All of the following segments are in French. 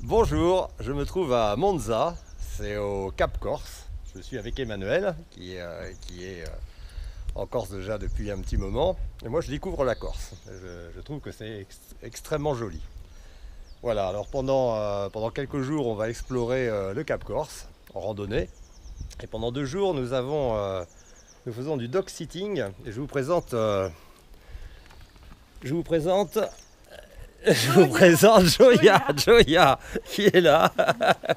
Bonjour, je me trouve à Monza, c'est au Cap Corse. Je suis avec Emmanuel qui est en Corse déjà depuis un petit moment. Et moi je découvre la Corse. Je trouve que c'est extrêmement joli. Voilà, alors pendant quelques jours on va explorer le Cap Corse en randonnée. Et pendant 2 jours nous faisons du dog sitting. Et je vous présente Joya qui est là.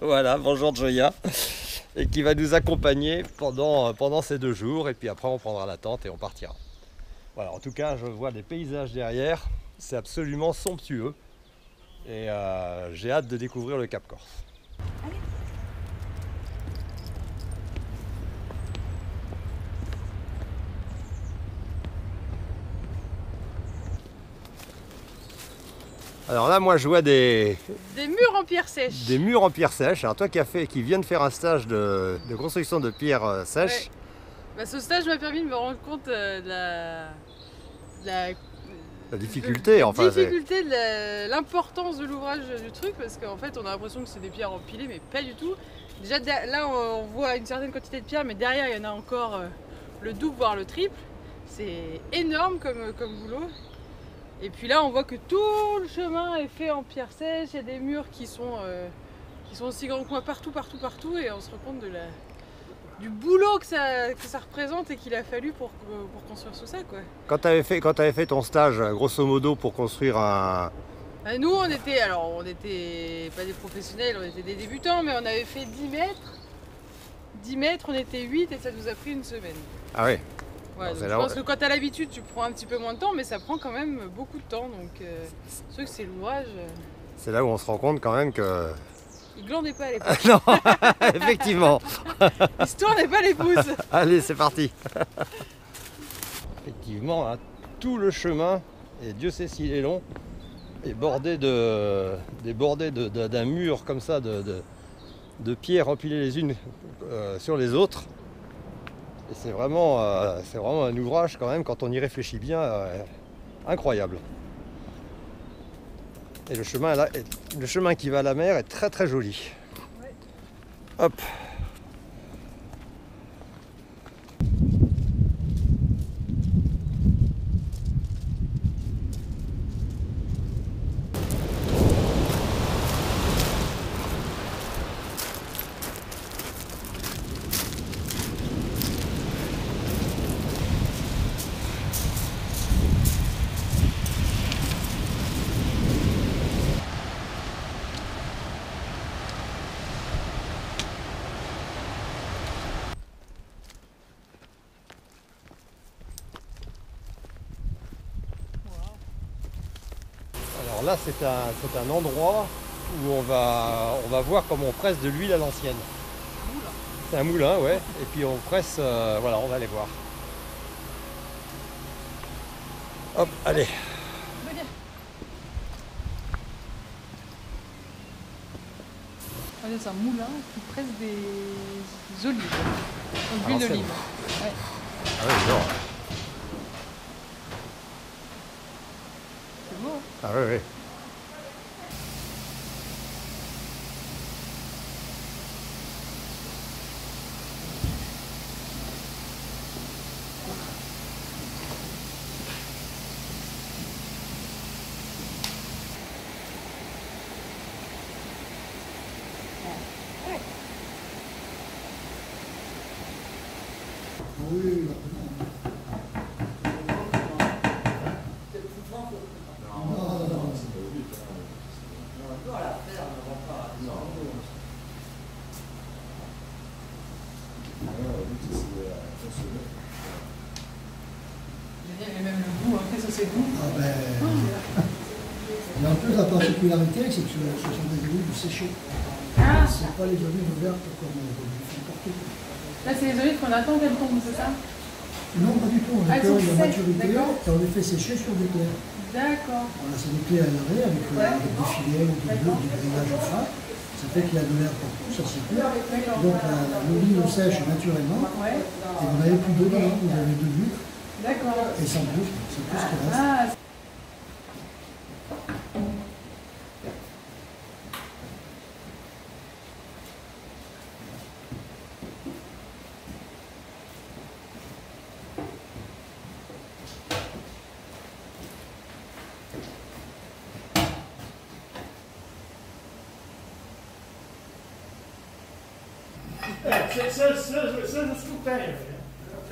Voilà, bonjour Joya. Et qui va nous accompagner pendant ces 2 jours. Et puis après, on prendra la tente et on partira. Voilà, en tout cas, je vois des paysages derrière. C'est absolument somptueux. Et j'ai hâte de découvrir le Cap Corse. Allez. Alors là, moi, je vois des murs en pierre sèche. Des murs en pierre sèche. Alors toi qui viens de faire un stage de construction de pierre sèche. Ouais. Bah, ce stage m'a permis de me rendre compte de la difficulté, de l'importance de l'ouvrage du truc, parce qu'en fait on a l'impression que c'est des pierres empilées, mais pas du tout. Déjà là on voit une certaine quantité de pierres, mais derrière il y en a encore le double voire le triple. C'est énorme comme boulot. Et puis là on voit que tout le chemin est fait en pierre sèche, il y a des murs qui sont aussi grands que moi partout, et on se rend compte du boulot que ça représente et qu'il a fallu pour construire tout ça, quoi. Quand tu avais fait ton stage, grosso modo, pour construire un... Nous on était pas des professionnels, on était des débutants, mais on avait fait 10 mètres. 10 mètres, on était 8 et ça nous a pris une semaine. Ah oui. Ouais, donc je pense que quand tu as l'habitude, tu prends un petit peu moins de temps, mais ça prend quand même beaucoup de temps. Donc, c'est sûr que c'est l'ouvrage. C'est là où on se rend compte quand même que... Il glandait pas à l'époque. Non, effectivement. Il se tournait pas les pouces. Allez, c'est parti. Effectivement, hein, tout le chemin, et Dieu sait s'il est long, est bordé d'un mur comme ça de pierres empilées les unes sur les autres. Et c'est vraiment un ouvrage quand même, quand on y réfléchit bien, incroyable. Et le chemin qui va à la mer est très très joli. Ouais. Hop. Alors là, c'est un endroit où on va voir comment on presse de l'huile à l'ancienne. C'est un moulin, ouais. Et puis on presse, voilà, on va aller voir. Hop, allez. C'est un moulin qui presse des olives. Donc l'huile d'olive. Ouais. Ah oui, genre. C'est beau. Ah oui, oui. Oui, Et même le goût, qu'est-ce que c'est goût? Et en plus, la particularité, c'est que ce sont des olives séchées. Ah. Ce ne sont pas les olives vertes comme on fait partout. Là, c'est les olives qu'on attend qu'elles tombent, c'est ça? Non, pas du tout. On elles sont la sèches, maturité et d'accord. on les fait sécher sur des clairs. D'accord. Voilà, c'est des clairs à l'arrêt avec des filets ou du grillage au frais. Ça fait qu'il y a de l'air partout, ça s'écoule. Donc l'olive sèche naturellement. Ouais. Et vous n'avez plus d'eau dedans, vous avez de l'huile. D'accord. Et sans plus, c'est tout ce qui reste. Ah. Ze scoopijn.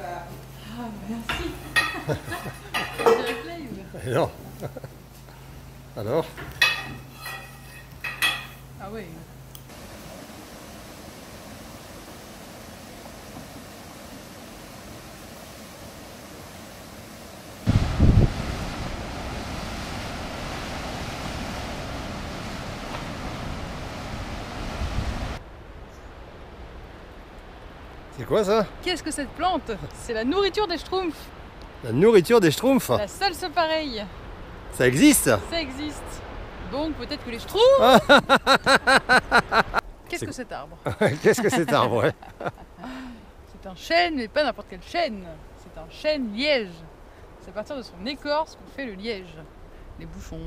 Ah, merci. On dirait Flav. Et non. Alors? Ah ouais. C'est quoi ça? Qu'est-ce que cette plante? C'est la nourriture des schtroumpfs. La nourriture des schtroumpfs? La salse pareille. Ça existe? Ça existe. Donc peut-être que les schtroumpfs. Qu'est-ce que cet arbre? Qu'est-ce que cet arbre, ouais? C'est un chêne, mais pas n'importe quel chêne. C'est un chêne liège. C'est à partir de son écorce qu'on fait le liège. Les bouchons,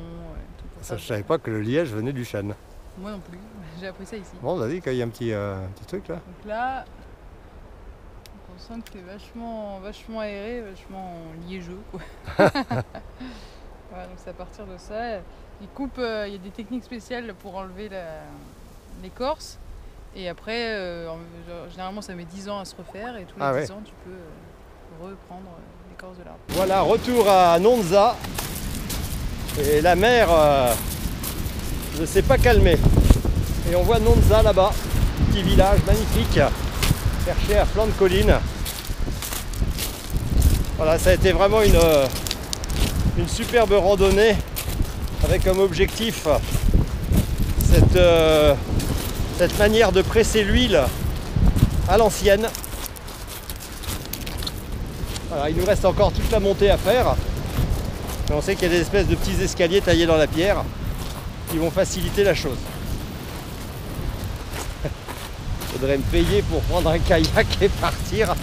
tout pour ça. Je savais pas que le liège venait du chêne. Moi non plus. J'ai appris ça ici. Bon, vas-y, qu'il y a un petit truc là. Donc là, on sent que c'est vachement aéré, vachement liégeux, quoi. Voilà, donc c'est à partir de ça. Il coupe, il y a des techniques spéciales pour enlever l'écorce. Et après, généralement ça met 10 ans à se refaire et tous les 10 ans tu peux reprendre l'écorce de l'arbre. Voilà, retour à Nonza. Et la mer ne s'est pas calmée. Et on voit Nonza là-bas, petit village magnifique, perché à flanc de colline. Voilà, ça a été vraiment une superbe randonnée avec comme objectif cette manière de presser l'huile à l'ancienne. Voilà, il nous reste encore toute la montée à faire. Mais on sait qu'il y a des espèces de petits escaliers taillés dans la pierre qui vont faciliter la chose. Faudrait me payer pour prendre un kayak et partir.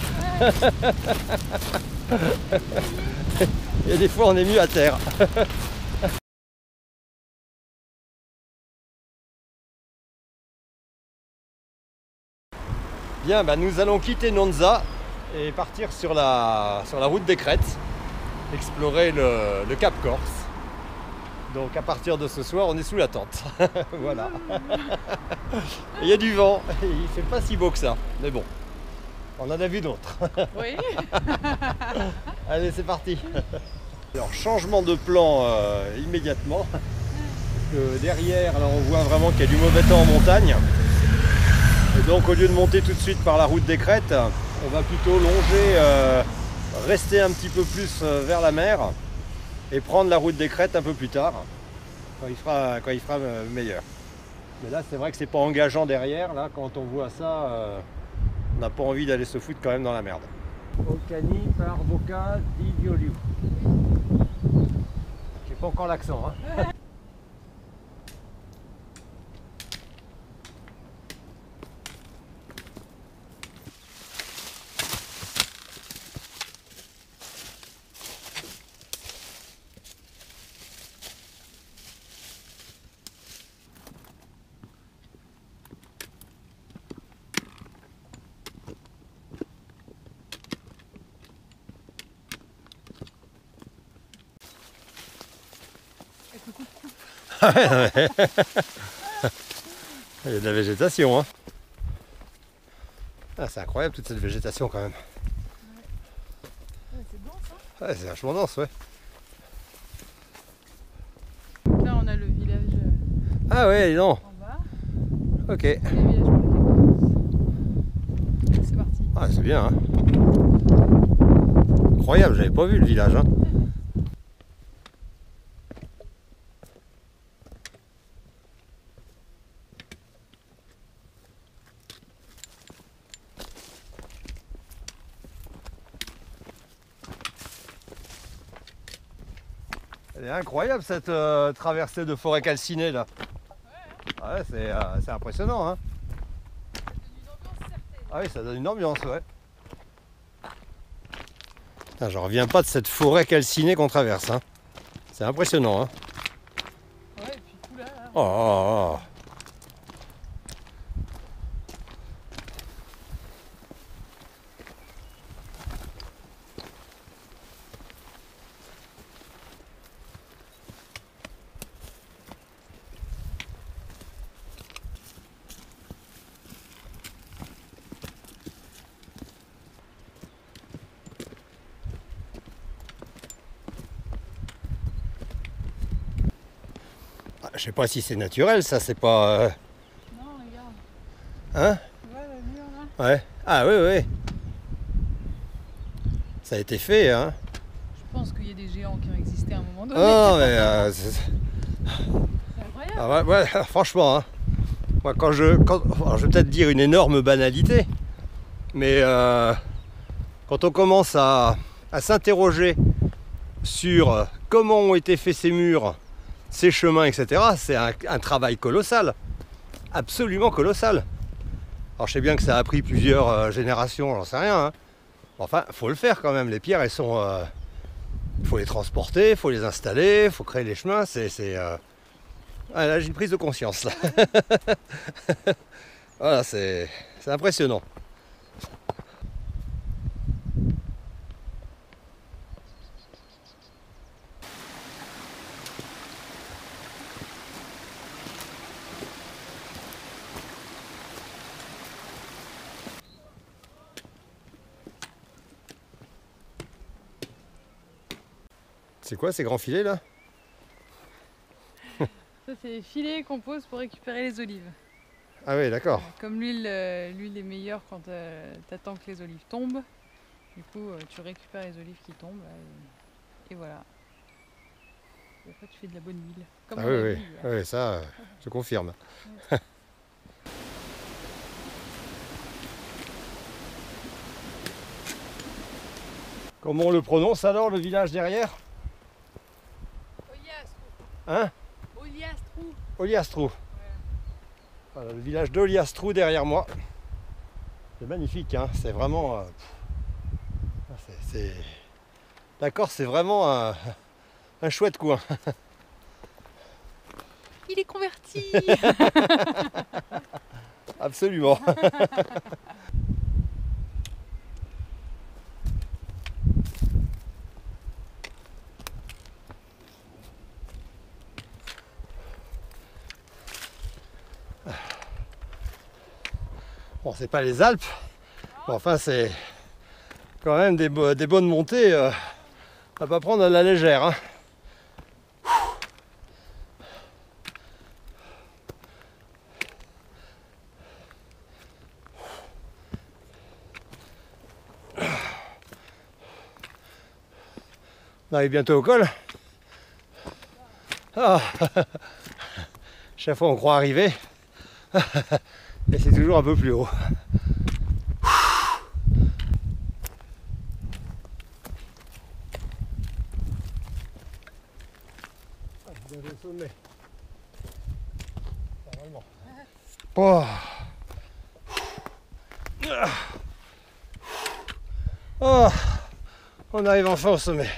Et des fois on est mieux à terre. Bien, bah nous allons quitter Nonza et partir sur la route des crêtes, explorer le Cap Corse. Donc à partir de ce soir, on est sous la tente. Voilà. Il y a du vent, il fait pas si beau que ça, mais bon, on en a vu d'autres. Oui. Allez, c'est parti. Alors changement de plan immédiatement. Parce que derrière, là, on voit vraiment qu'il y a du mauvais temps en montagne. Et donc au lieu de monter tout de suite par la route des crêtes, on va plutôt longer, rester un petit peu plus vers la mer et prendre la route des crêtes un peu plus tard, quand il fera meilleur. Mais là c'est vrai que c'est pas engageant derrière, là quand on voit ça, on n'a pas envie d'aller se foutre quand même dans la merde. Ocani par Boca di Violiu. J'ai pas encore l'accent, hein. Il y a de la végétation, hein. Ah, c'est incroyable toute cette végétation quand même. Ouais, c'est dense, hein. Ouais, c'est vachement dense, ouais. Là on a le village Ah ouais, non. en bas. Ok. Et le village pour les Cap-Corse. C'est parti. Ah, c'est bien, hein. Incroyable, j'avais pas vu le village, hein. Elle est incroyable cette traversée de forêt calcinée là. Ouais, c'est impressionnant, hein. Ah oui, ça donne une ambiance, ouais. Putain, j'en reviens pas de cette forêt calcinée qu'on traverse, hein. C'est impressionnant, hein. Ouais, et puis tout là. Oh, oh, oh. je sais pas si c'est naturel, ça, c'est pas... Non, regarde. Hein? Ouais, le mur là. Ouais. Ah oui, oui. Ça a été fait, hein. Je pense qu'il y a des géants qui ont existé à un moment donné. Oh, mais... C'est incroyable. Ah ouais, franchement, hein. Moi, alors, je vais peut-être dire une énorme banalité, mais quand on commence à s'interroger sur comment ont été faits ces murs, ces chemins, etc., c'est un travail colossal, absolument colossal. Alors je sais bien que ça a pris plusieurs générations, j'en sais rien, hein. Enfin, faut le faire quand même. Les pierres, elles sont, faut les transporter, faut les installer, faut créer les chemins. Ah, là, j'ai une prise de conscience là. Voilà, c'est impressionnant. C'est quoi ces grands filets là? Ça, c'est les filets qu'on pose pour récupérer les olives. Ah oui, d'accord. Comme l'huile est meilleure quand tu attends que les olives tombent. Du coup, tu récupères les olives qui tombent là, et voilà. Et après, tu fais de la bonne huile. Comme Ah on oui, l'a oui, vu, oui, ça, je confirme. Comment on le prononce alors, le village derrière? Oliastrou. Hein? Oliastrou. Oliastrou. Voilà, le village d'Oliastrou derrière moi. C'est magnifique, hein? C'est vraiment... La Corse, c'est vraiment un chouette coin. Il est converti. Absolument. Bon, c'est pas les Alpes, mais enfin c'est quand même des bonnes montées à pas prendre à la légère, hein. On arrive bientôt au col. Ah. Chaque fois on croit arriver et c'est toujours un peu plus haut. Le sommet. Normalement. Oh. Oh. On arrive enfin au sommet.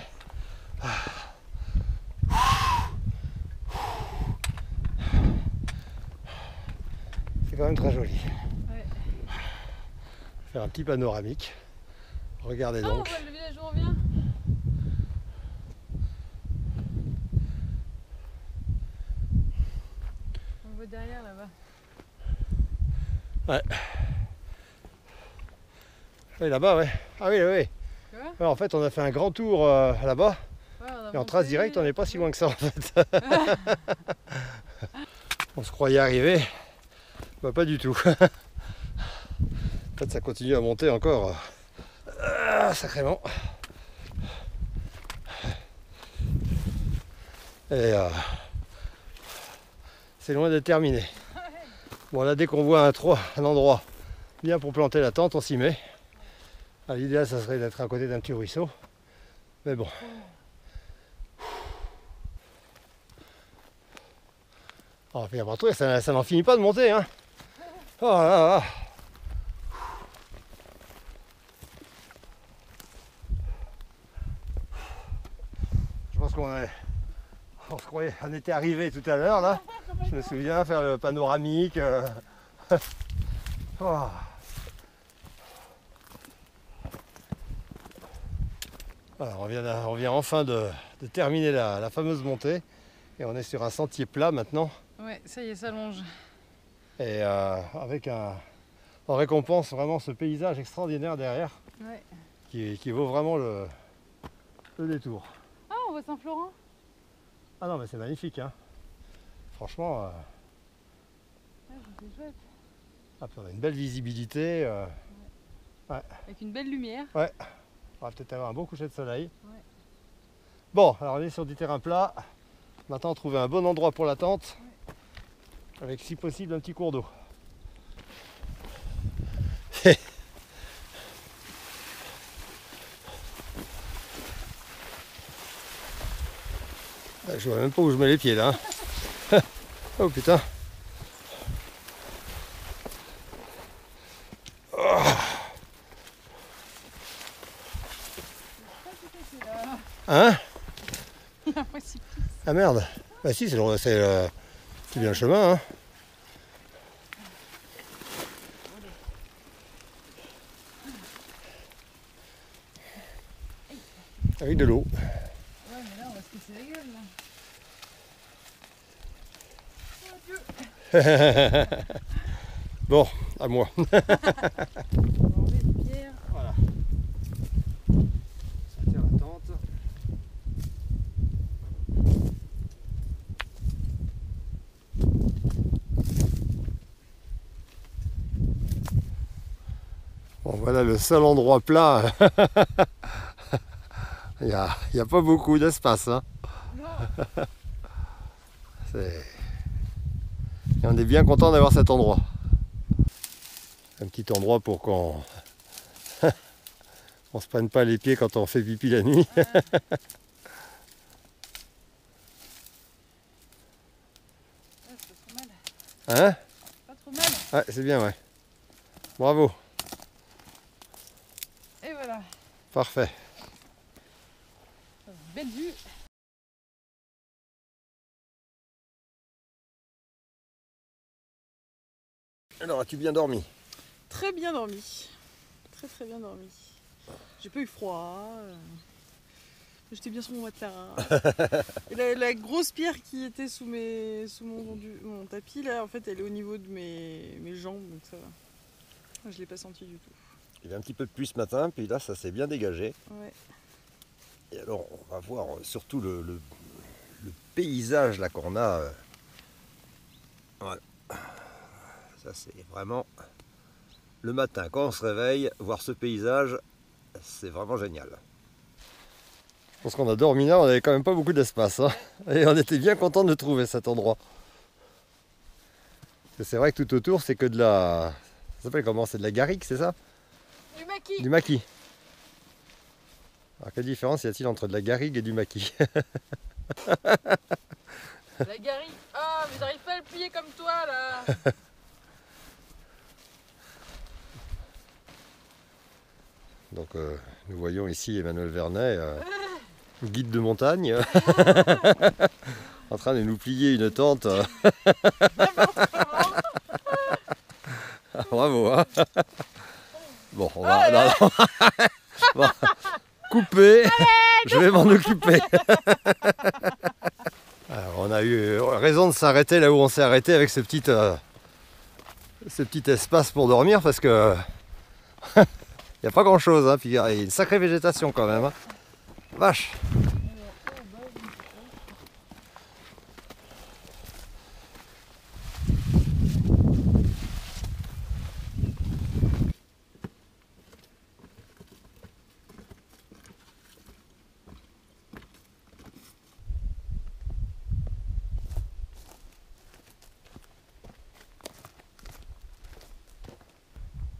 C'est quand même très joli. Ouais. Faire un petit panoramique. Regardez Oh, donc. on voit le village où on vient. On voit derrière là-bas. Ouais. Oui, là-bas, ouais. Ah oui, oui. Tu vois? Ouais, en fait, on a fait un grand tour là-bas. Ouais, on a Et en trace monté. directe, on n'est pas si loin que ça en fait. On se croyait arriver. Bah, pas du tout. En fait, ça continue à monter encore sacrément. Et c'est loin d'être terminé. Bon, là, dès qu'on voit un endroit bien pour planter la tente, on s'y met. L'idéal, ça serait d'être à côté d'un petit ruisseau. Mais bon. Oh, puis après, ça n'en finit pas de monter, hein. Oh là là. Je pense on se croyait, on était arrivé tout à l'heure là. Je me souviens faire le panoramique. Oh. Voilà, on vient enfin de terminer la fameuse montée et on est sur un sentier plat maintenant. Ouais, ça y est, ça longe. Et avec en récompense vraiment ce paysage extraordinaire derrière Ouais. qui vaut vraiment le détour. Ah, on voit Saint-Florent. Ah non mais c'est magnifique, hein. franchement, C'est chouette. on a une belle visibilité. Avec une belle lumière. Ouais, on va peut-être avoir un beau coucher de soleil. Ouais. Bon, alors on est sur du terrain plat. Maintenant, trouver un bon endroit pour la tente. Avec si possible un petit cours d'eau. Je vois même pas où je mets les pieds là. Hein. Oh putain. Oh. Hein? Ah merde. Bah si, c'est bien le chemin. Hein. Avec de l'eau. Ouais, mais là, on va se casser la gueule, là. Bon, à moi. On va enlever les pierres. Voilà. Ça tient la tente. Bon, voilà le seul endroit plat. Il n'y a pas beaucoup d'espace. Hein. Et on est bien content d'avoir cet endroit. Un petit endroit pour qu'on ne se prenne pas les pieds quand on fait pipi la nuit. C'est pas trop mal. Hein? Pas trop mal. Ouais, c'est bien, ouais. Bravo. Et voilà. Parfait. Belle vue. Alors, as-tu bien dormi? Très bien dormi. Très très bien dormi. J'ai pas eu froid. J'étais bien sur mon matelas. Et la grosse pierre qui était sous mon tapis là, en fait, elle est au niveau de mes jambes, donc ça va. Je l'ai pas senti du tout. Il y avait un petit peu de pluie ce matin, puis là, ça s'est bien dégagé. Ouais. Et alors, on va voir surtout le paysage là qu'on a. Voilà. Ça, c'est vraiment le matin, quand on se réveille, voir ce paysage, c'est vraiment génial. Je pense qu'on a dormi là, on avait quand même pas beaucoup d'espace. Hein, et on était bien content de trouver cet endroit. C'est vrai que tout autour, c'est que de la... Ça s'appelle comment? C'est de la garrigue, c'est ça? Du maquis. Du maquis. Alors, quelle différence y a-t-il entre de la garrigue et du maquis? La garrigue. Ah, mais j'arrive pas à le plier comme toi là. Donc nous voyons ici Emmanuel Vernet, guide de montagne, en train de nous plier une tente. Bravo, hein. Bon, on va... non. Bon, couper, je vais m'en occuper. Alors, on a eu raison de s'arrêter là où on s'est arrêté avec ce petit espace pour dormir parce que il n'y a pas grand chose, hein. Puis il y a une sacrée végétation quand même. Hein. Vache.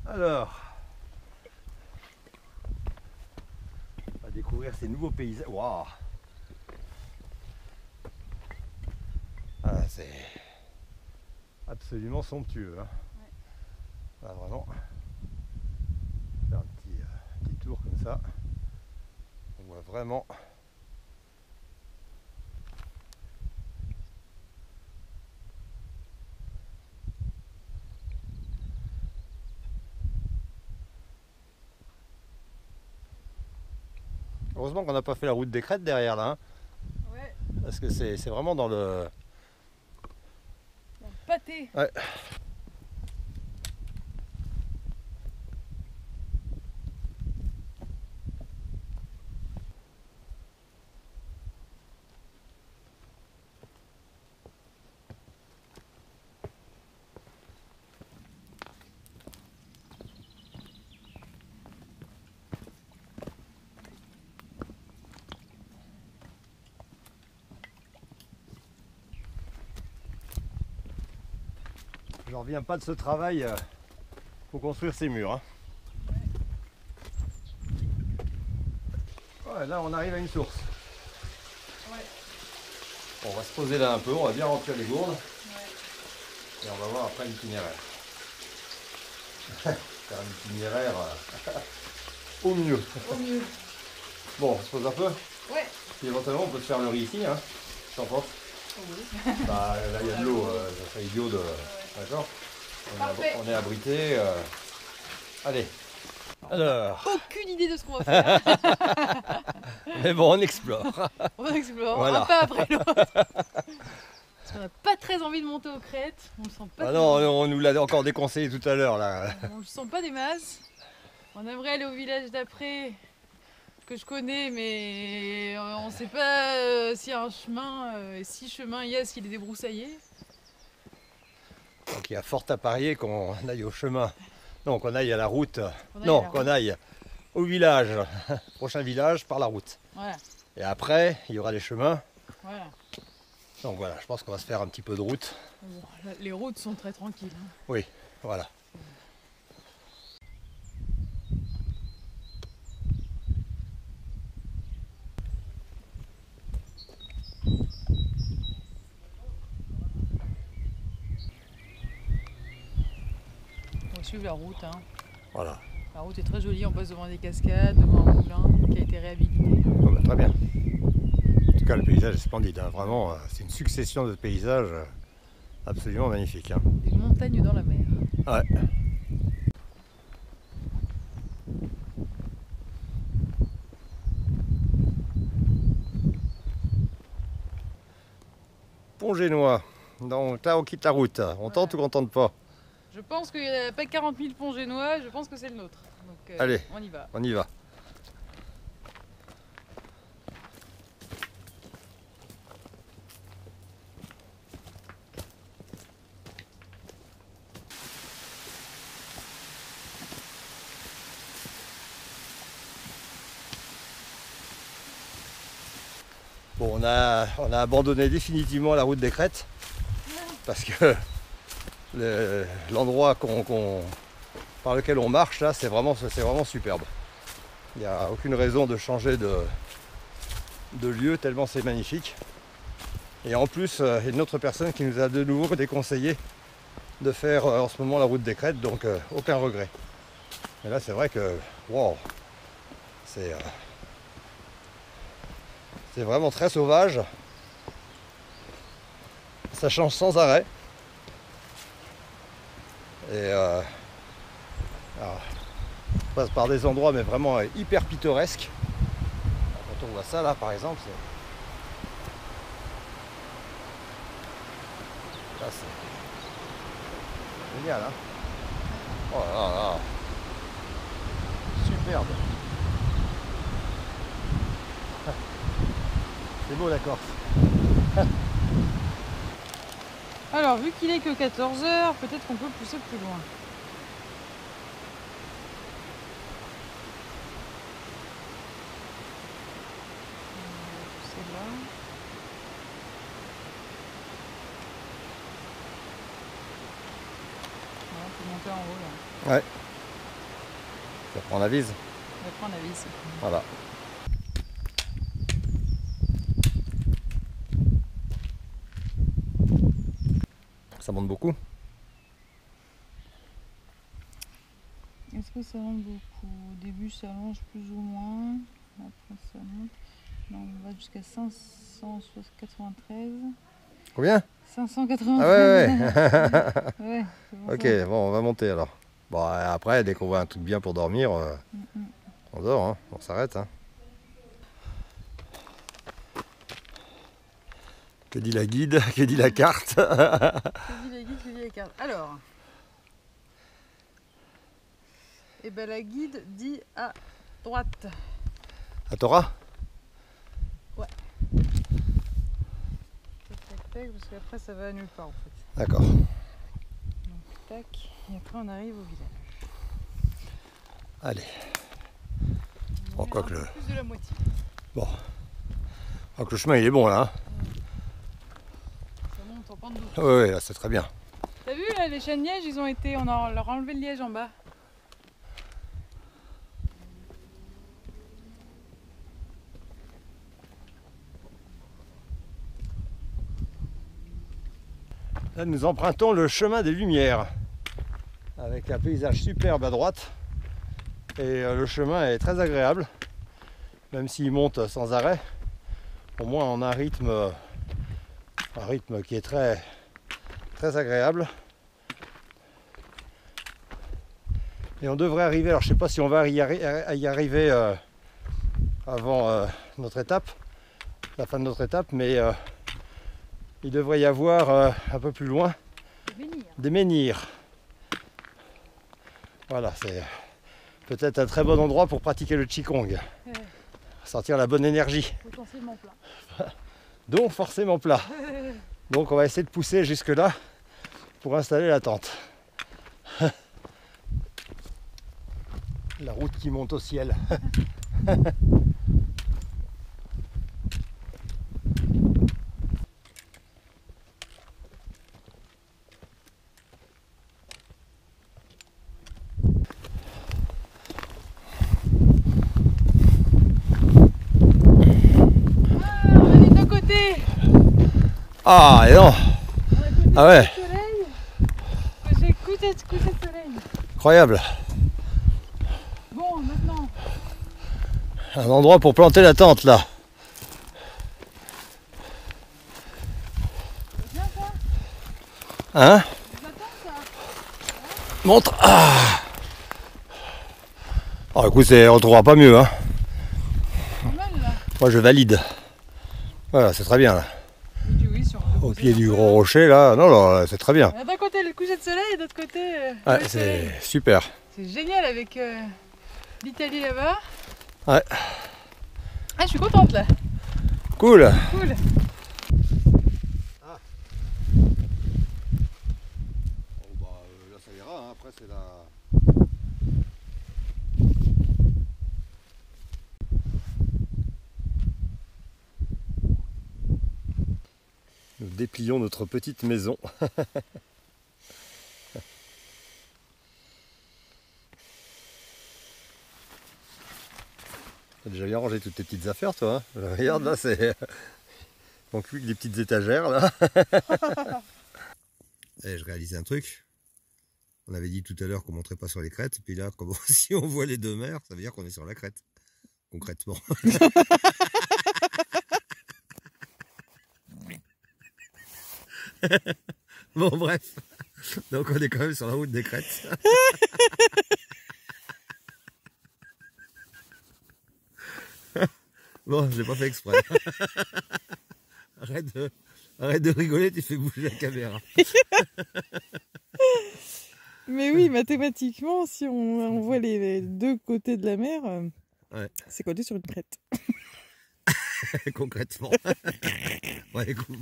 Alors, on va découvrir ces nouveaux paysages. Waouh! Ah, c'est absolument somptueux. Hein. Ouais. Là, vraiment, faire un petit tour comme ça. On voit vraiment. Heureusement qu'on n'a pas fait la route des crêtes derrière là, hein, Ouais, parce que c'est vraiment dans le... dans le pâté. Ouais. j'en reviens pas de ce travail pour construire ces murs. Hein. Ouais, là on arrive à une source. Ouais. Bon, on va se poser là un peu, on va bien remplir les gourdes. Ouais. Et on va voir après l'itinéraire. Faire un itinéraire au mieux. Au mieux. Bon, on se pose un peu. Ouais. Puis éventuellement on peut se faire le riz ici, hein. T'en penses? Oui. Bah là il y a de l'eau, ça serait idiot de. D'accord? On est abrité. Allez. Alors. Aucune idée de ce qu'on va faire. Mais bon, on explore. On explore Voilà. un pas après l'autre. Parce qu'on n'a pas très envie de monter aux crêtes. On le sent pas. Ah non, on nous l'a encore déconseillé tout à l'heure là. On le sent pas des masses. On aimerait aller au village d'après, que je connais, mais on ne sait pas s'il y a un chemin, et si chemin il y a, s'il est débroussaillé. Donc il y a fort à parier qu'on aille au chemin. Non, qu'on aille à la route. Qu'on aille au village. Prochain village par la route. Voilà. Et après, il y aura les chemins. Voilà. Donc voilà, je pense qu'on va se faire un petit peu de route. Bon, les routes sont très tranquilles. Hein. Oui, voilà. On va suivre la route. Hein. Voilà. La route est très jolie, on passe devant des cascades, devant un moulin qui a été réhabilité. Bon, bah, très bien. En tout cas, le paysage est splendide. Hein. Vraiment, c'est une succession de paysages absolument magnifiques. Hein. Des montagnes dans la mer. Ouais. Pont-Génois. Donc là, on quitte la route. On tente ou on tente pas? Je pense qu'il n'y a pas 40 000 ponts génois, je pense que c'est le nôtre. Donc, allez, on y va. On y va. Bon, on a abandonné définitivement la route des crêtes parce que l'endroit par lequel on marche là, c'est vraiment superbe. Il n'y a aucune raison de changer de lieu tellement c'est magnifique. Et en plus, il y a une autre personne qui nous a de nouveau déconseillé de faire en ce moment la route des crêtes, donc aucun regret. Mais là, c'est vrai que wow, c'est vraiment très sauvage. Ça change sans arrêt. Et alors, on passe par des endroits mais vraiment hyper pittoresques. Quand on voit ça là par exemple, là c'est génial, hein. Oh là là, superbe. C'est beau la Corse. Alors, vu qu'il est que 14 h, peut-être qu'on peut pousser plus loin. C'est là. Ouais, on peut monter en haut là. Ouais. Ça prend la vise. On va prendre la vis. Voilà. Ça monte beaucoup. Est-ce que ça monte beaucoup? Au début ça allonge plus ou moins. Après ça monte. Là on va jusqu'à 593. Combien? 593. Ah ouais. Ouais, Ok, bon, on va monter alors. Bon, après, dès qu'on voit un truc bien pour dormir, on dort, hein, on s'arrête. Hein. Que dit la guide? Que dit la carte? Que dit la guide, que dit la carte? Alors, et ben la guide dit à droite. À Torah? Ouais. Tac, tac, tac, parce qu'après ça va nulle part en fait. D'accord. Donc tac, et après on arrive au village. Allez. Bon, quoi que le... Plus de la moitié. Bon. Quoi que le chemin il est bon là. Hein. Ça monte en pente douce. Ouais, là c'est très bien. T'as vu là, là, les chênes lièges, ils ont été, on a leur a enlevé le liège en bas. Là, nous empruntons le chemin des Lumières avec un paysage superbe à droite et le chemin est très agréable, même s'il monte sans arrêt. Au moins, on a un rythme qui est très, très agréable. Et on devrait arriver, alors je ne sais pas si on va y arriver avant notre étape, la fin de notre étape, mais il devrait y avoir un peu plus loin des menhirs. Voilà, c'est peut-être un très bon endroit pour pratiquer le Qigong. Sortir la bonne énergie. Potentiellement plat. Donc forcément plat. Donc on va essayer de pousser jusque là pour installer la tente. La route qui monte au ciel. Ah et non. Ah ouais. J'ai couché de soleil. Incroyable. Bon, maintenant. Un endroit pour planter la tente là. C'est bien ça. Hein? Ça tente ça. Montre. Ah. Oh écoute, on trouvera pas mieux hein. C'est mal là. Moi je valide. Voilà, c'est très bien là. Au pied du gros rocher là, non, non c'est très bien. D'un côté le coucher de soleil et de l'autre côté ouais, le c'est soleil. super. C'est génial avec l'Italie là-bas. Ouais. Ah, je suis contente là. Cool. Cool. Ah. Bon bah là ça ira, hein. Après c'est la... Nous déplions notre petite maison. T'as déjà bien rangé toutes tes petites affaires toi hein. Regarde là, c'est... Il manque plus que des petites étagères là. Et je réalise un truc. On avait dit tout à l'heure qu'on ne monterait pas sur les crêtes. Puis là, comme si on voit les deux mers, ça veut dire qu'on est sur la crête. Concrètement. Bon bref, donc on est quand même sur la route des crêtes. Bon, je l'ai pas fait exprès. Arrête de rigoler, tu fais bouger la caméra. Mais oui, mathématiquement, si on voit les deux côtés de la mer, ouais. C'est qu'on est sur une crête. Concrètement. Ouais, écoute.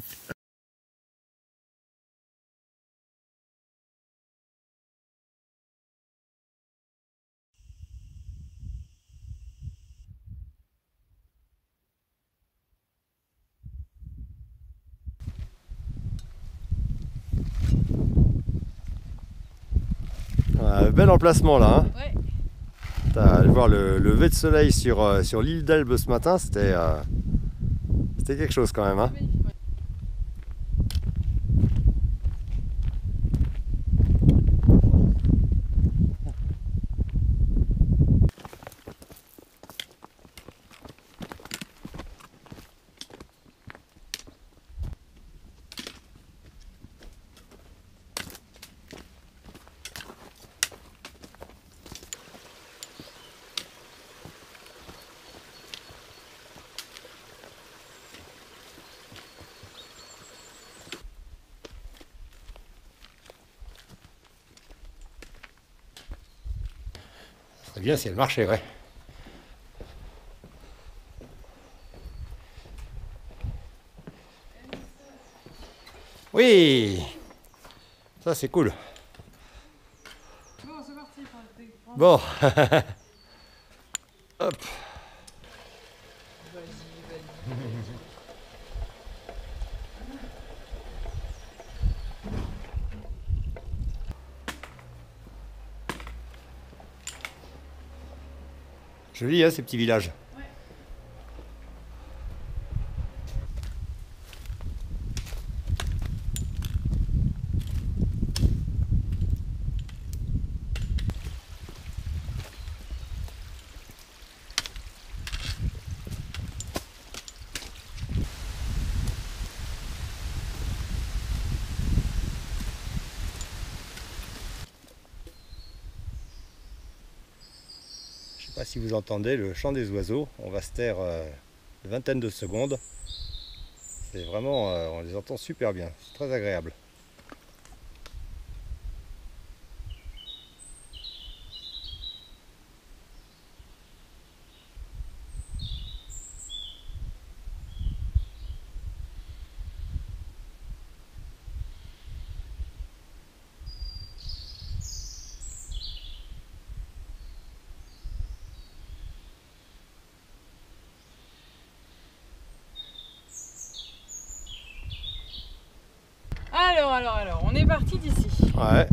Bel emplacement là. Hein. Ouais. T'as allé voir le lever de soleil sur l'île d'Elbe ce matin, c'était quelque chose quand même. Hein. C'est bien si elle marchait, ouais. Oui, ça c'est cool. Bon, c'est parti. Bon. Hop. Joli, hein, ces petits villages. Je ne sais pas si vous entendez le chant des oiseaux. On va se taire une vingtaine de secondes. C'est vraiment, on les entend super bien. C'est très agréable. Alors, on est parti d'ici. Ouais.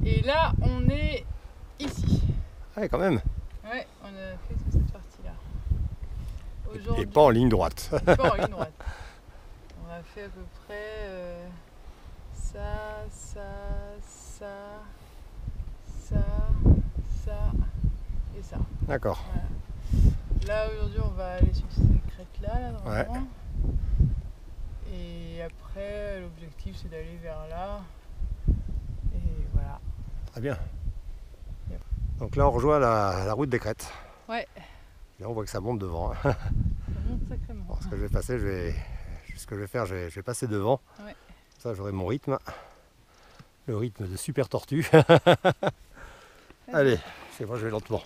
Et là, on est ici. Ouais, quand même. Ouais, on a fait toute cette partie-là. Et pas en ligne droite. Pas en ligne droite. On a fait à peu près ça, et ça. D'accord. Voilà. Là, aujourd'hui, on va aller sur ces crêtes-là, là, normalement. Ouais. Et après, l'objectif, c'est d'aller vers là. Et voilà. Très bien. Donc là, on rejoint la route des crêtes. Ouais. Là, on voit que ça monte devant. Ça monte sacrément. Bon, ce que je vais passer, ce que je vais faire, je vais passer devant. Ouais. Ça, j'aurai mon rythme. Le rythme de super tortue. Allez, c'est moi, je vais lentement.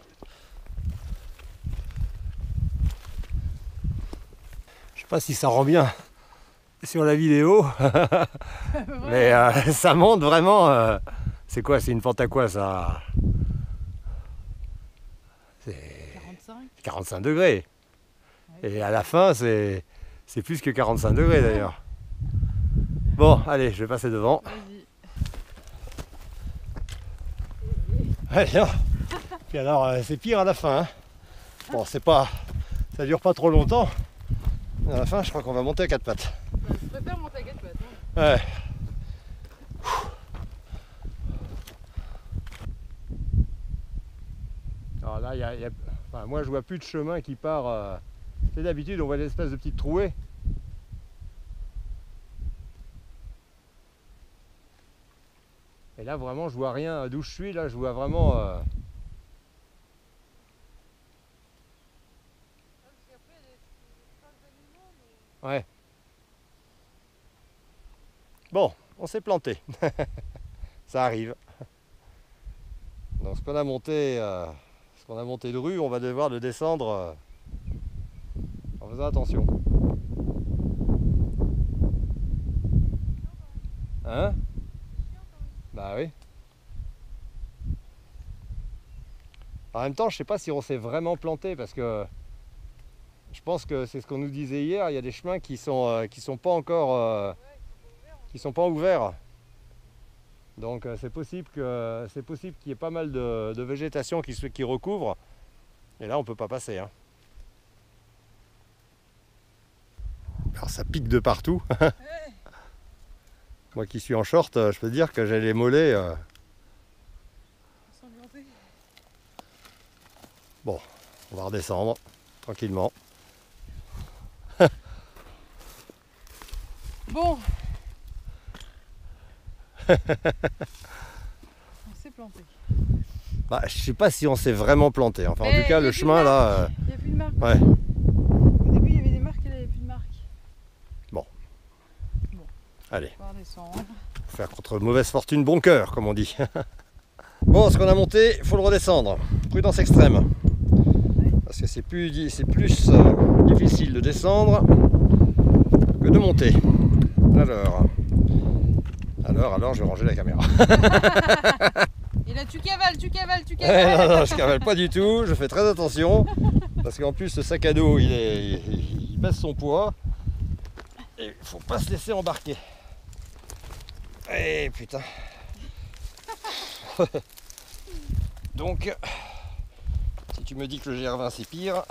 Je sais pas si ça rend bien sur la vidéo, mais ça monte vraiment. C'est quoi? C'est une pente à quoi ça? C'est 45 degrés. Ouais. Et à la fin, c'est plus que 45 degrés d'ailleurs. Bon, allez, je vais passer devant. Vas-y. Allez, hein. Puis alors, c'est pire à la fin. Hein. Bon, c'est pas, ça dure pas trop longtemps. À la fin, je crois qu'on va monter à quatre pattes. Bah, je préfère monter à quatre pattes. Hein. Ouais. Alors là, enfin, moi, je vois plus de chemin qui part. C'est d'habitude, on voit des espèces de petites trouées. Et là, vraiment, je vois rien. D'où je suis, là, je vois vraiment. Ouais. Bon, on s'est planté. Ça arrive. Donc ce qu'on a monté de rue, on va devoir le descendre en faisant attention. Hein? Bah oui. En même temps, je sais pas si on s'est vraiment planté parce que je pense que c'est ce qu'on nous disait hier. Il y a des chemins qui sont pas encore, qui sont pas ouverts. Donc c'est possible qu'il y ait pas mal de végétation qui recouvre. Et là, on peut pas passer. Hein. Alors ça pique de partout. Moi qui suis en short, je peux dire que j'ai les mollets. Bon, on va redescendre tranquillement. Bon. On s'est planté. Bah, je sais pas si on s'est vraiment planté. Enfin, Mais en tout cas, le chemin là. Il n'y a plus de marque. Ouais. Au début, il y avait des marques et là, il n'y a plus de marque. Bon. Allez. On va redescendre. Faire contre mauvaise fortune, bon cœur, comme on dit. Bon, ce qu'on a monté, il faut le redescendre. Prudence extrême. Parce que c'est plus difficile de descendre que de monter. Alors, je vais ranger la caméra. Et là, tu cavales. Non, je cavale pas du tout, je fais très attention. Parce qu'en plus, ce sac à dos, il baisse son poids. Et il faut pas se laisser embarquer. Eh putain. Donc, si tu qui me dit que le GR20 c'est pire,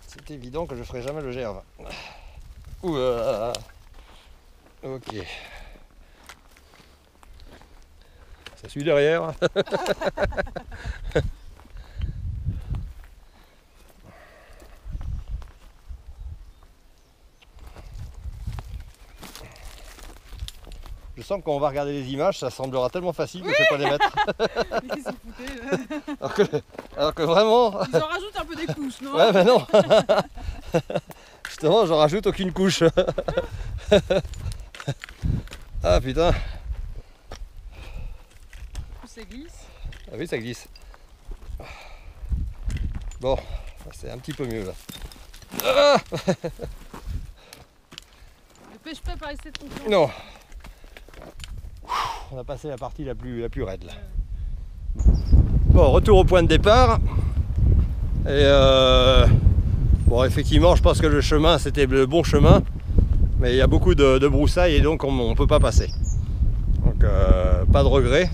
c'est évident que je ferai jamais le GR20. Ouah. Ok. Ça suit derrière. Je sens qu'on va regarder les images, ça semblera tellement facile que je ne vais pas les mettre. Ils s'en foutaient, Alors que vraiment... Ils en rajoutent un peu des couches, non? Ouais, mais non. Justement, j'en rajoute aucune couche. Ah putain. Ça glisse. Ah oui, ça glisse. Bon, c'est un petit peu mieux là. Ah, Ne pêche pas par excès de confiance. non. On a passé la partie la plus raide là. Bon, retour au point de départ. Et bon, effectivement, je pense que le chemin c'était le bon chemin, mais il y a beaucoup de broussailles et donc on ne peut pas passer. Donc pas de regret.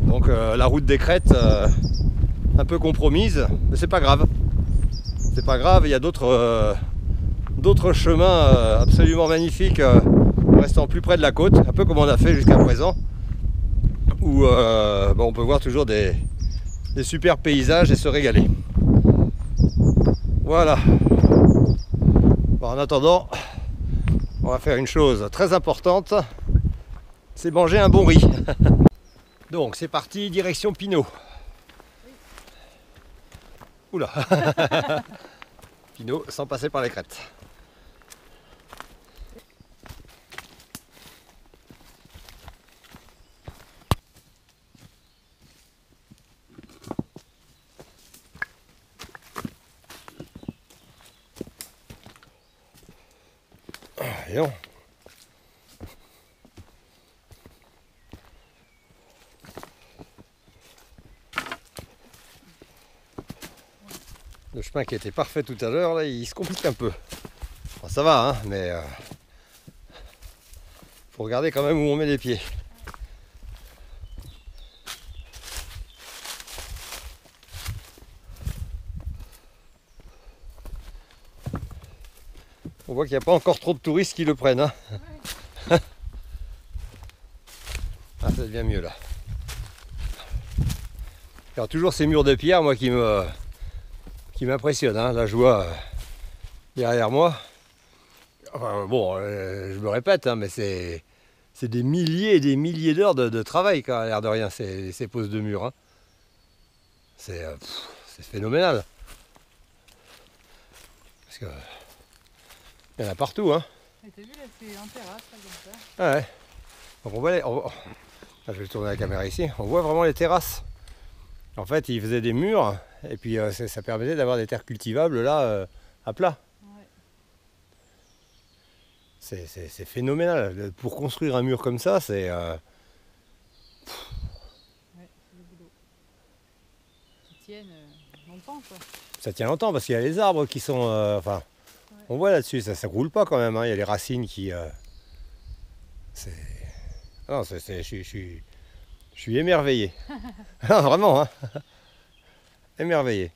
Donc la route des crêtes un peu compromise, mais c'est pas grave. C'est pas grave, il y a d'autres chemins absolument magnifiques restant plus près de la côte, un peu comme on a fait jusqu'à présent, où bon, on peut voir toujours des super paysages et se régaler. Voilà. Bon, en attendant, on va faire une chose très importante, c'est manger un bon riz. Donc c'est parti, direction Pinot. Oula. Pinot sans passer par les crêtes. Et non. Le chemin qui était parfait tout à l'heure, là, il se complique un peu. Bon, ça va, hein, mais faut regarder quand même où on met les pieds. On voit qu'il n'y a pas encore trop de touristes qui le prennent. Hein. Ouais. Ah, ça devient mieux là. Alors, toujours ces murs de pierre, moi, qui m'impressionnent. Hein. Là, je vois derrière moi. Enfin, bon, je me répète, hein, mais c'est des milliers et des milliers d'heures de travail, quand à l'air de rien, ces poses de murs. Hein. C'est phénoménal. Parce que il y en a partout, hein. T'as vu là, c'est en terrasse, là, comme ça. Ah ouais. Donc on voit je vais tourner la caméra ici. On voit vraiment les terrasses. En fait, ils faisaient des murs et puis ça permettait d'avoir des terres cultivables là à plat. Ouais. C'est phénoménal. Pour construire un mur comme ça, c'est... Ouais, c'est le boulot. Qui tiennent longtemps, quoi. Ça tient longtemps parce qu'il y a les arbres qui sont... enfin, ouais. On voit là-dessus, ça ne roule pas quand même. Hein. Il y a les racines qui... Non, je suis émerveillé. Non, vraiment, hein. Émerveillé.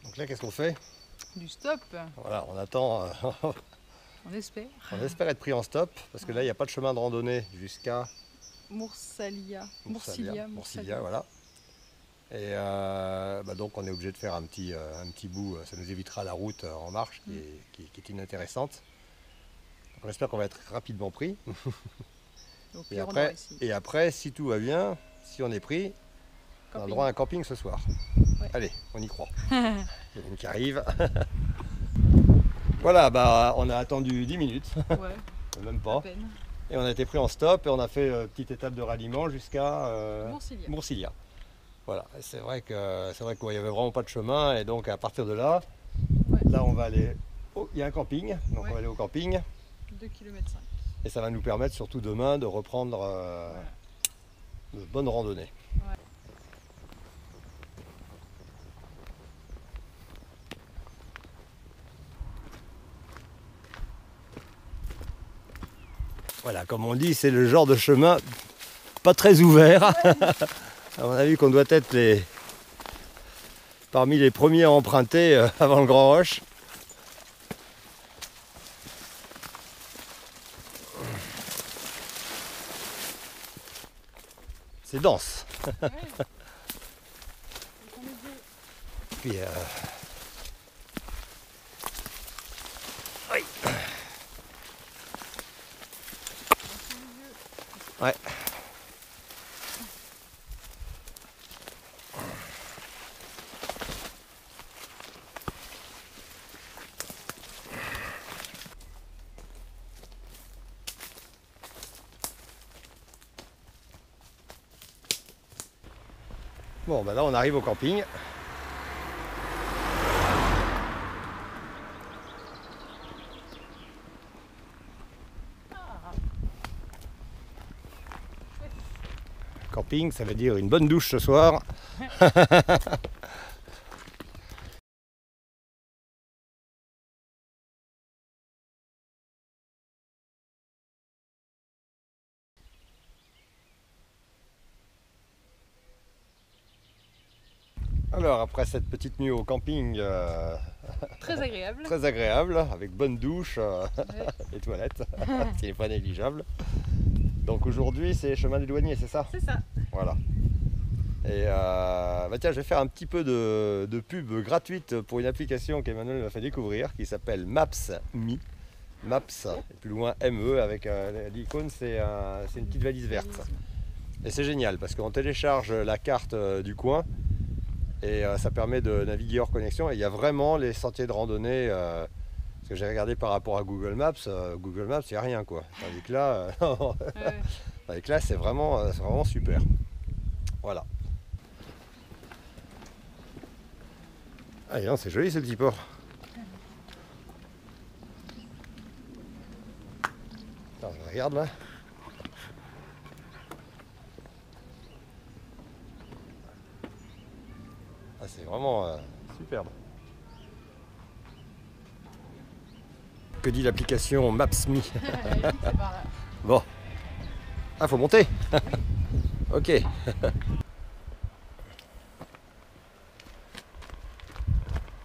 Donc là, qu'est-ce qu'on fait? Du stop. Voilà, on attend. On espère. On espère être pris en stop, parce que là, il n'y a pas de chemin de randonnée jusqu'à... Moursilia, voilà. Et donc on est obligé de faire un petit bout, ça nous évitera la route en marche qui est inintéressante. Donc on espère qu'on va être rapidement pris. Donc, et après, si tout va bien, si on est pris, on a le droit à un camping ce soir. Ouais. Allez, on y croit. Il y a une qui arrive. Voilà, on a attendu 10 minutes, ouais, même pas. Et on a été pris en stop et on a fait une petite étape de ralliement jusqu'à Moursilia. Voilà, c'est vrai qu'il n'y avait vraiment pas de chemin et donc à partir de là, ouais. Là on va aller, il y a un camping, donc ouais. On va aller au camping. 2,5 km. Et ça va nous permettre surtout demain de reprendre de bonnes randonnées. Ouais. Voilà, comme on dit, c'est le genre de chemin pas très ouvert. À mon avis qu'on doit être parmi les premiers à emprunter avant le Grand Roche. C'est dense. Ouais. Puis, oui. Ouais. Bon, bah là on arrive au camping. Camping, ça veut dire une bonne douche ce soir. Alors après cette petite nuit au camping Très agréable. très agréable, avec bonne douche Ouais. et toilettes, ce qui n'est pas négligeable. Donc aujourd'hui c'est chemin des douaniers, c'est ça? C'est ça. Voilà. Et bah tiens, je vais faire un petit peu de pub gratuite pour une application qu'Emmanuel m'a fait découvrir qui s'appelle Maps.me. Maps, et plus loin ME, avec l'icône, c'est une petite valise verte. Et c'est génial parce qu'on télécharge la carte du coin et ça permet de naviguer hors connexion. Et il y a vraiment les sentiers de randonnée. Parce que j'ai regardé par rapport à Google Maps, il n'y a rien quoi. Tandis que là, Ouais. avec là c'est vraiment super. Voilà. Ah, et non, c'est joli ce petit port. Attends, je regarde là. Ah, c'est vraiment superbe. Que dit l'application Maps.me? C'est par là. Bon. Ah, faut monter. Ok.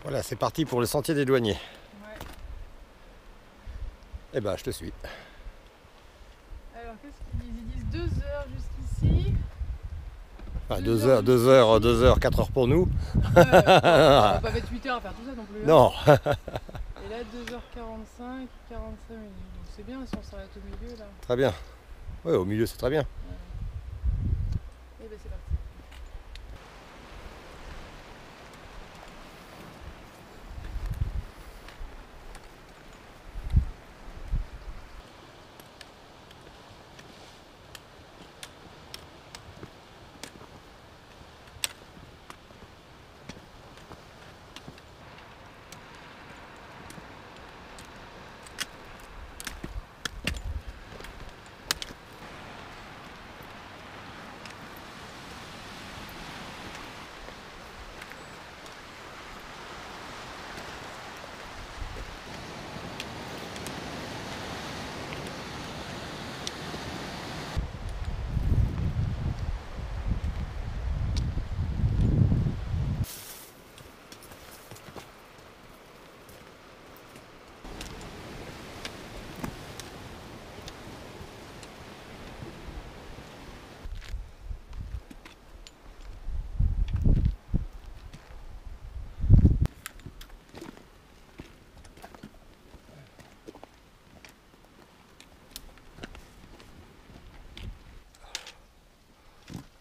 Voilà, c'est parti pour le sentier des douaniers. Ouais. Eh ben, je te suis. Alors qu'est-ce qu'ils disent? Ils disent 2 heures jusqu'ici. Enfin, 2 2 heures, 4 heures pour nous. On va pas mettre 8 heures à faire tout ça non plus. hein. Non. Et là 2h45, 45 minutes. Donc c'est bien si on s'arrête au milieu là. Très bien. Oui, au milieu, c'est très bien. Et ben c'est parti.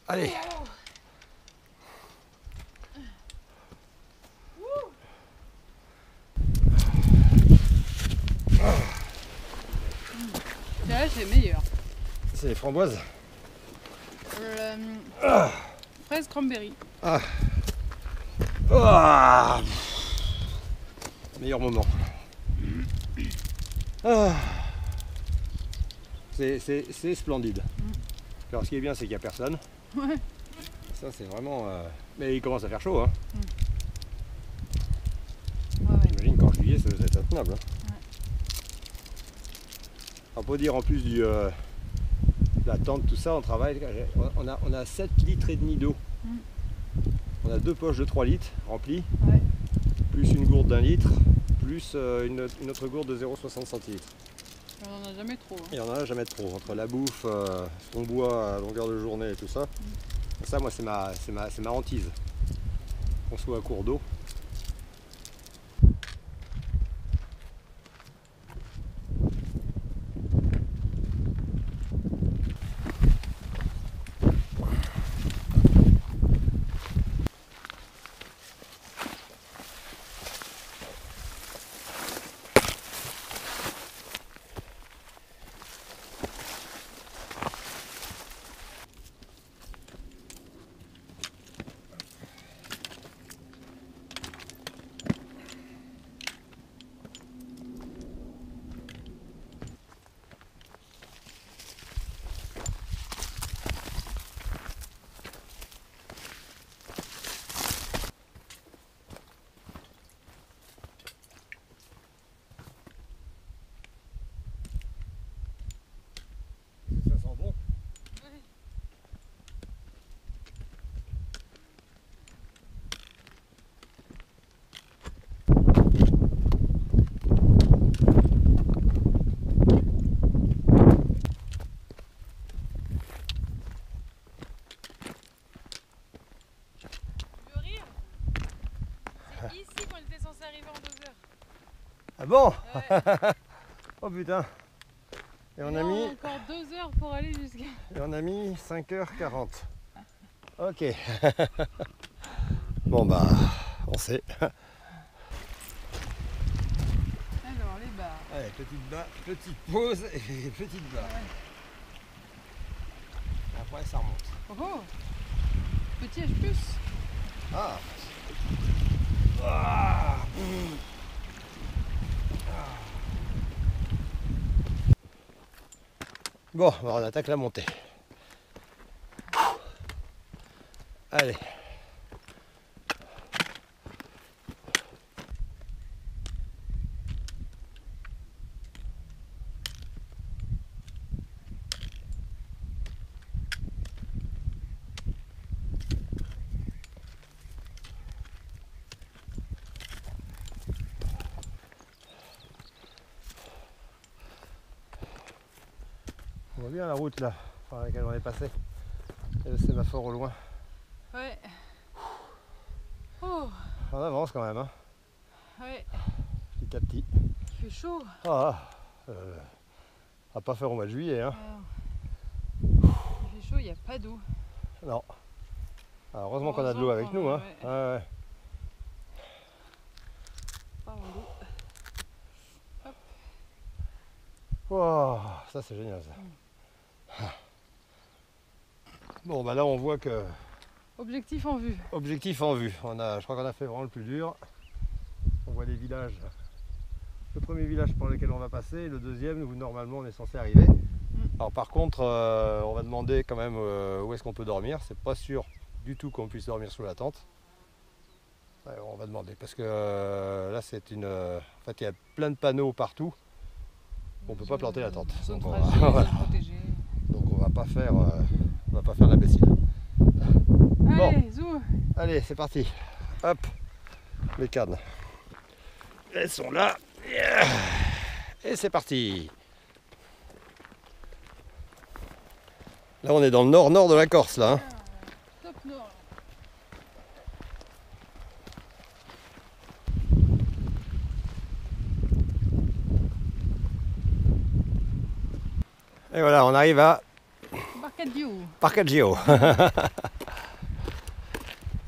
Allez. Là c'est meilleur. C'est les framboises. Fraise cranberry. Ah. Meilleur moment. Ah. C'est splendide. Alors ce qui est bien, c'est qu'il n'y a personne. Ouais. Ça c'est vraiment... Mais il commence à faire chaud. Hein. Ouais, ouais. J'imagine qu'en juillet, ça doit être intenable. Hein. On peut dire en plus la tente, tout ça, on travaille. On a 7 litres et demi d'eau. On a 2 poches de 3 litres remplies, Ouais. plus une gourde d'1 litre, plus une autre gourde de 0,60 centilitres. On n'en a jamais trop. Hein. Il n'y en a jamais trop. Entre la bouffe, ce qu'on boit à longueur de journée et tout ça. Ça, moi, c'est ma hantise. On soit à court d'eau. Ça sent bon. Tu veux rire? C'est ici qu'on était censé arriver en 2 heures. Ah bon? Ouais. Oh putain. Et on Là, a mis, encore 2 heures pour aller jusqu'à. et on a mis 5h40. Ok. Bon bah, on sait. Alors les bars. Allez, petite pause et petite barre. Ouais. Après ça remonte. Oh oh. Petit H plus. Ah. Ah. Bon, bah, on attaque la montée. Allez. On voit bien la route là, par laquelle on est passé. Et le sémaphore au loin. Ouais. Oh. On avance quand même, hein, Ouais. petit à petit. Il fait chaud. Ah, à pas faire au mois de juillet, hein. Il fait chaud, il n'y a pas d'eau. Non. Alors, heureusement qu'on a de l'eau avec nous, hein. Ouais. Ouais, ouais. Pas en eau. Wow, ça c'est génial ça. Bon bah là on voit que Objectif en vue. objectif en vue. Je crois qu'on a fait vraiment le plus dur. On voit les villages. Le premier village par lequel on va passer, le deuxième où normalement on est censé arriver. Alors par contre on va demander quand même où est-ce qu'on peut dormir. C'est pas sûr du tout qu'on puisse dormir sous la tente. Ouais, on va demander parce que là c'est une. En fait il y a plein de panneaux partout. On peut pas planter la tente. Zone Donc, fragile, voilà. zone protégée. Donc on va pas faire l'imbécile. Allez, zou. Allez, c'est parti. Hop, les cannes. Elles sont là. Et c'est parti. Là, on est dans le nord-nord de la Corse, là. Hein. Top nord. Et voilà, on arrive à Barcadio. Parcaggio.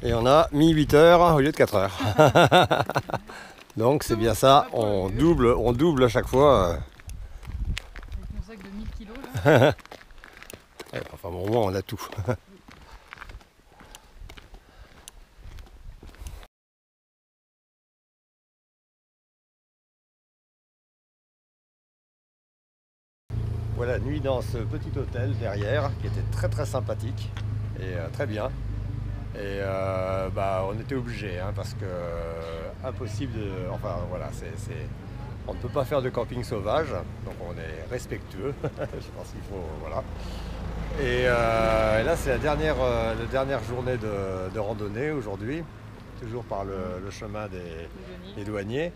Et on a mis 8 heures au lieu de 4 heures. Donc c'est bien ça, on double à chaque fois. Avec mon sac de 1000 kilos là. Ouais, enfin bon, au moins on a tout. Voilà, nuit dans ce petit hôtel derrière qui était très très sympathique et très bien. Et bah, on était obligé hein, parce que impossible de. Enfin voilà, On ne peut pas faire de camping sauvage, donc on est respectueux. Je pense qu'il faut, voilà. Et là, c'est la dernière journée de randonnée aujourd'hui, toujours par le chemin des douaniers.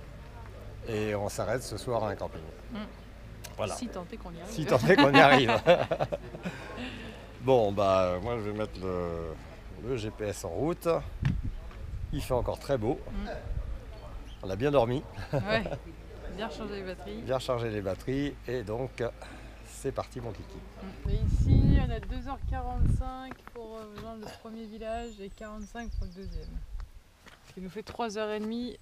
Et on s'arrête ce soir à un camping. Voilà. Si tant est qu'on y arrive. Si tant est qu'on y arrive. Bon, bah, moi je vais mettre le GPS en route. Il fait encore très beau. On a bien dormi. Ouais. Bien recharger les batteries. Bien recharger les batteries. Et donc, c'est parti, mon kiki. Et ici, on a 2h45 pour rejoindre le premier village et 45 pour le deuxième. Ce qui nous fait 3h30.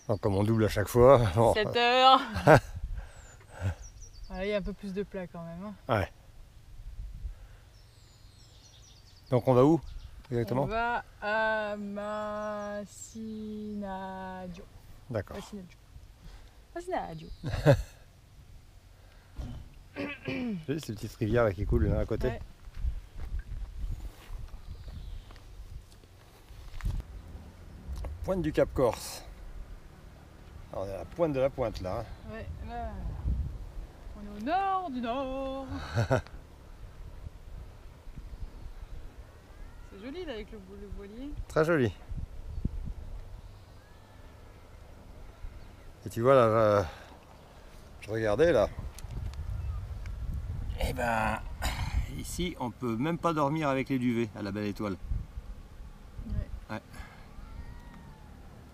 Donc, comme on double à chaque fois. Bon. 7h. Voilà, il y a un peu plus de plat quand même. Ouais. Donc on va où exactement? On va à Macinaggio. D'accord. Macinaggio. J'ai ces petites rivières là qui coulent l'un à côté. Ouais. Pointe du Cap Corse. Alors, on est à la pointe de la pointe là. Ouais, là, on est au nord du nord. C'est joli là avec le voilier. Très joli. Et tu vois là, je regardais là. Et ben ici on peut même pas dormir avec les duvets à la Belle Étoile. Ouais.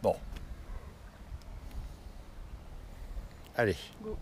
Bon. Allez. Go.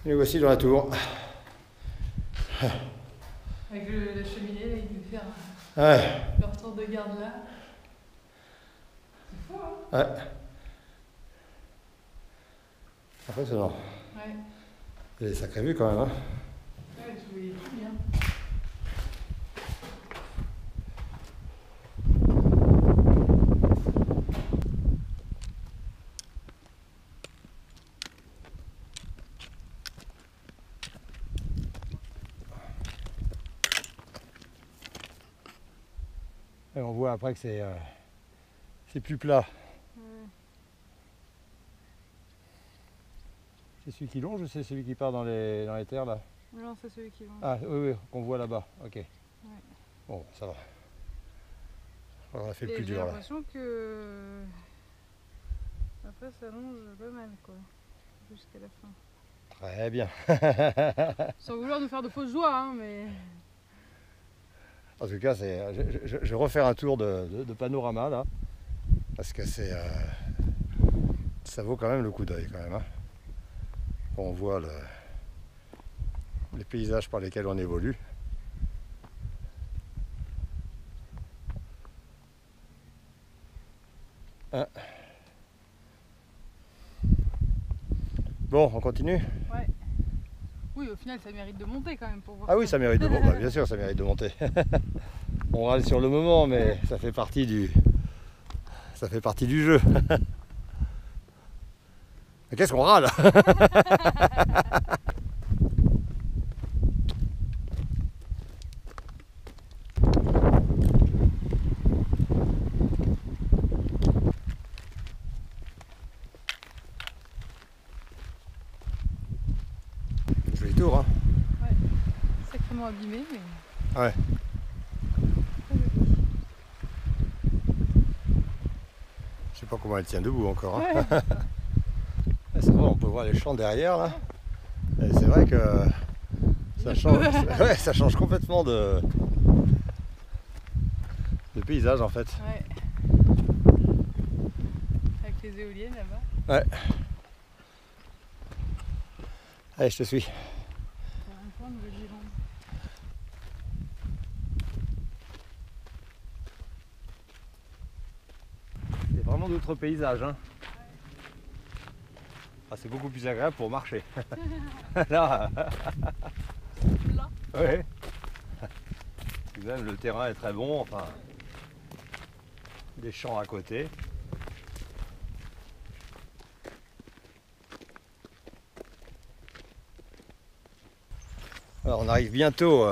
Et voici dans la tour. Avec la cheminée, là, il peut faire Ouais. leur tour de garde là. C'est fou, hein? Ouais. Impressionnant. Ouais. Il y a des sacrées vues quand même. Hein. Ouais, je voyais tout bien. Et on voit après que c'est plus plat. Ouais. C'est celui qui longe ou c'est celui qui part dans les terres là? Non, c'est celui qui va. Ah oui, qu'on voit là-bas. Ok. Bon, ça va. On a fait le plus J'ai dur là. l'impression que après ça longe pas mal quoi, jusqu'à la fin. Très bien. Sans vouloir nous faire de fausses joies, hein, mais. En tout cas, je vais refaire un tour de panorama là, parce que ça vaut quand même le coup d'œil quand même. Hein. On voit les paysages par lesquels on évolue. Hein. Bon, on continue? Ouais. Oui, au final, ça mérite de monter quand même pour voir. Ah oui, ça mérite de monter. Bah, bien sûr, ça mérite de monter. On râle sur le moment, mais ça fait partie du jeu. Mais qu'est-ce qu'on râle? Joli tour, hein? Ouais. Sacrément abîmé, mais. Ouais. Je sais pas comment elle tient debout encore. Hein. Ouais. Ça va, on peut voir les champs derrière là. Et c'est vrai que ça change, ouais, ça change complètement de paysage en fait. Ouais. Avec les éoliennes là-bas. Ouais. Allez, je te suis. Sur un point de Nouvelle-Zélande. C'est vraiment d'autres paysages. Hein. Ah, c'est beaucoup plus agréable pour marcher. Là. Là. Ouais. Puis même le terrain est très bon. Enfin, des champs à côté. Alors, on arrive bientôt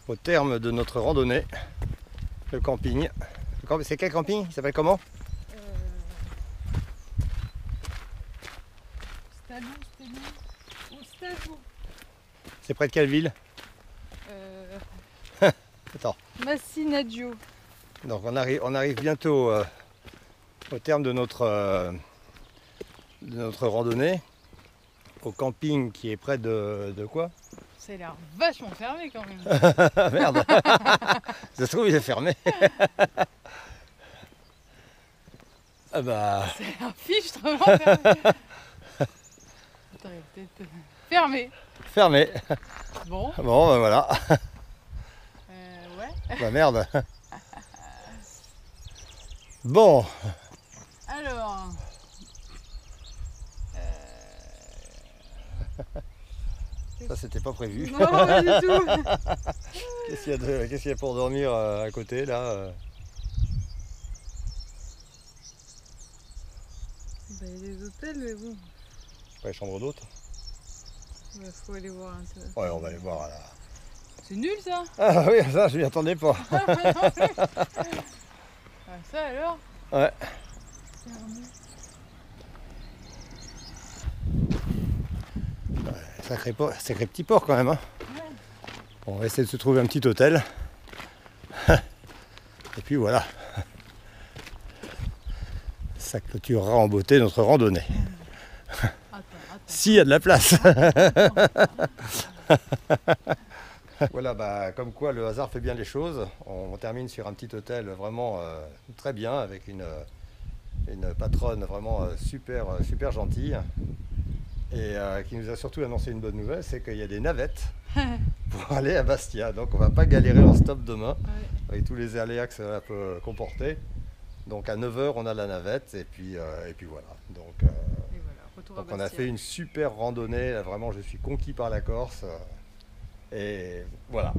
au terme de notre randonnée. Le camping. C'est quel camping? Il s'appelle comment? C'est près de quelle ville? Attends. Massinadiou. Donc on arrive bientôt au terme de notre randonnée. Au camping qui est près de quoi? Ça a l'air vachement fermé quand même. Merde. Ça se trouve il est fermé. Ah bah. C'est un fichtrement fermé. Attends, il est peut-être fermé. Fermé. Bon. Bon ben voilà. Ouais. Bah merde. Bon. Alors. Ça c'était pas prévu. Non, pas du tout. Qu'est-ce qu'il y a pour dormir à côté là Bah, il y a des hôtels, mais bon. Pas les chambres d'hôtes. Bah, faut aller voir un peu. Ouais, on va aller voir là. C'est nul ça. Ah oui, ça je m'y attendais pas. Ah, ça alors. Ouais. Sacré petit port quand même. Hein. Ouais. Bon, on va essayer de se trouver un petit hôtel. Et puis voilà. Ça clôturera en beauté notre randonnée. Attends. S'il y a de la place. Voilà, bah, comme quoi le hasard fait bien les choses. On termine sur un petit hôtel vraiment très bien avec une patronne vraiment super gentille et qui nous a surtout annoncé une bonne nouvelle, c'est qu'il y a des navettes pour aller à Bastia. Donc on va pas galérer en stop demain avec tous les aléas que ça peut comporter. Donc à 9h on a la navette et puis voilà. Donc, Et voilà, retour à donc on a Bastia. fait une super randonnée. Là, vraiment je suis conquis par la Corse. Et voilà.